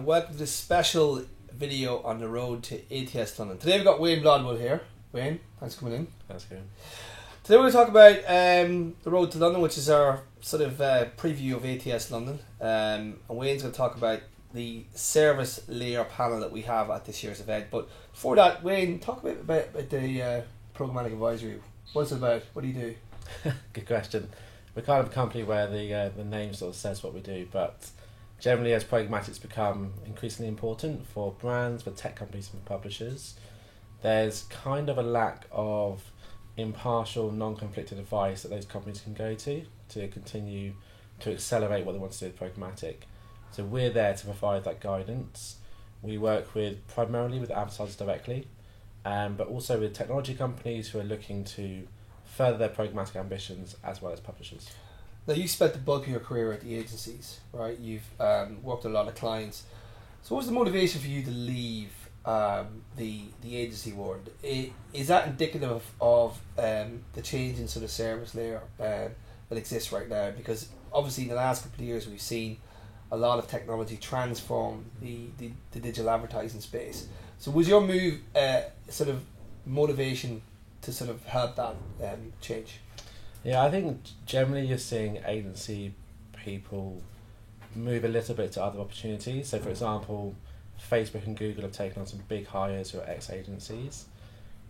and welcome to this special video on the road to ATS London. Today we've got Wayne Blodwood here. Wayne, thanks for coming in. That's good. Today we're going to talk about the road to London, which is our sort of preview of ATS London. And Wayne's going to talk about the service layer panel that we have at this year's event. But before that, Wayne, talk a bit about the Programmatic Advisory. What's it about? What do you do? Good question. We're kind of a company where the name sort of says what we do, but generally as programmatic's become increasingly important for brands, for tech companies and publishers, there's kind of a lack of impartial, non-conflicted advice that those companies can go to continue to accelerate what they want to do with programmatic. So we're there to provide that guidance. We work primarily with advertisers directly, but also with technology companies who are looking to further their programmatic ambitions as well as publishers. Now, you spent the bulk of your career at the agencies, right? You've worked with a lot of clients. So what was the motivation for you to leave the agency world? Is that indicative of the change in sort of service layer that exists right now? Because obviously in the last couple of years we've seen a lot of technology transform the digital advertising space. So was your move sort of motivation to sort of help that change? Yeah, I think generally you're seeing agency people move a little bit to other opportunities. So for example, Facebook and Google have taken on some big hires who are ex-agencies.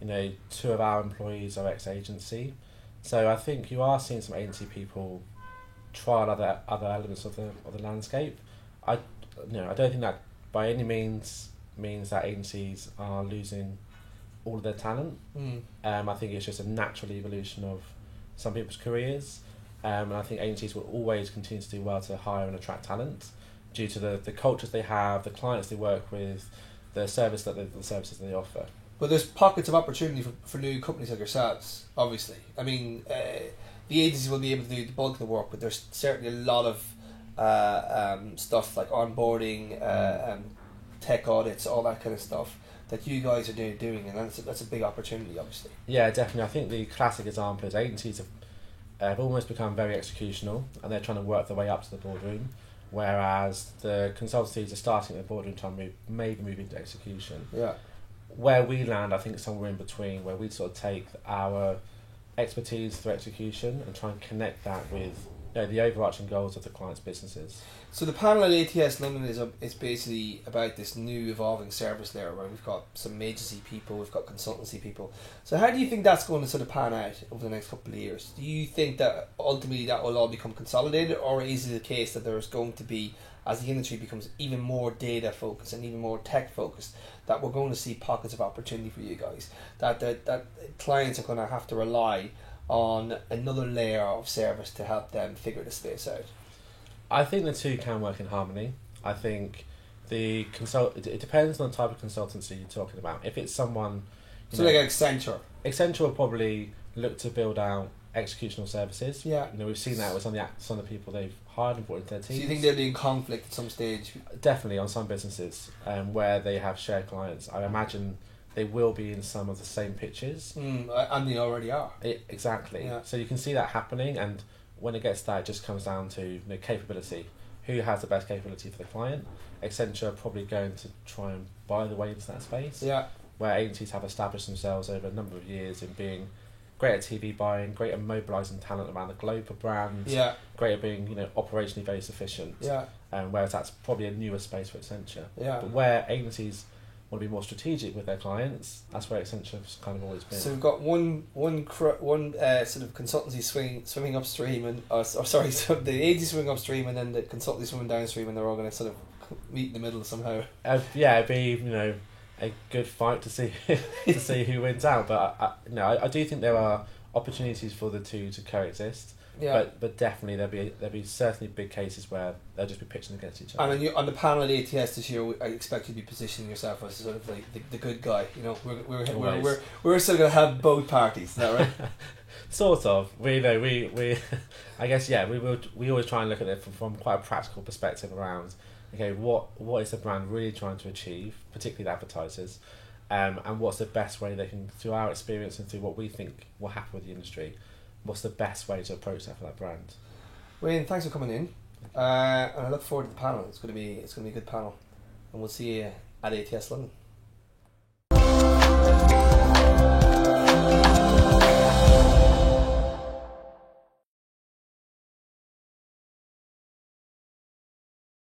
You know, 2 of our employees are ex-agency. So I think you are seeing some agency people trial other elements of the landscape. I don't think that by any means that agencies are losing all of their talent. I think it's just a natural evolution of some people's careers, and I think agencies will always continue to do well to hire and attract talent due to the cultures they have, the clients they work with, the services they offer. But there's pockets of opportunity for new companies like yourselves, obviously. I mean, the agencies will be able to do the bulk of the work, but there's certainly a lot of stuff like onboarding, tech audits, all that kind of stuff that you guys are doing, and that's a big opportunity, obviously. Yeah, definitely. I think the classic example is agencies have almost become very executional, and they're trying to work their way up to the boardroom, whereas the consultancies are starting at the boardroom trying to maybe move into execution. Yeah. Where we land, I think, somewhere in between, where we sort of take our expertise through execution and try and connect that with the overarching goals of the client's businesses. So the panel at ATS London is basically about this new evolving service layer where we've got some agency people, we've got consultancy people. So how do you think that's going to sort of pan out over the next couple of years? Do you think that ultimately that will all become consolidated, or is it the case that there's going to be, as the industry becomes even more data focused and even more tech focused, that we're going to see pockets of opportunity for you guys, that clients are going to have to rely on another layer of service to help them figure the space out? I think the two can work in harmony. I think it depends on the type of consultancy you're talking about. If it's someone... like Accenture. Accenture will probably look to build out executional services. Yeah. We've seen that with some of the people they've hired and brought into their teams. So you think they'll be in conflict at some stage? Definitely on some businesses where they have shared clients. I imagine they will be in some of the same pitches. And they already are. Exactly. Yeah. So you can see that happening, and when it gets to that, it just comes down to capability. Who has the best capability for the client? Accenture are probably going to try and buy the way into that space. Yeah. Where agencies have established themselves over a number of years in being great at TV buying, great at mobilising talent around the globe for brands, great at being operationally very sufficient. Yeah. Whereas that's probably a newer space for Accenture. Yeah. But where agencies want to be more strategic with their clients, that's where Accenture's kind of always been. So we've got one sort of consultancy swimming upstream, so the agency swimming upstream, and then the consultancy swimming downstream, and they're all going to sort of meet in the middle somehow. It'd be a good fight to see to see who wins out. But I do think there are opportunities for the two to coexist. Yeah. But definitely there'll be certainly big cases where they'll just be pitching against each other. And on the panel at ATS this year, I expect you to be positioning yourself as sort of like the good guy. We're still going to have both parties. Is that right? Sort of. We I guess we always try and look at it from quite a practical perspective around. Okay, what is the brand really trying to achieve, particularly the advertisers, and what's the best way they can, through our experience and through what we think will happen with the industry, what's the best way to approach that for that brand? Wayne, thanks for coming in, and I look forward to the panel. It's going to be a good panel. and we'll see you at ATS London.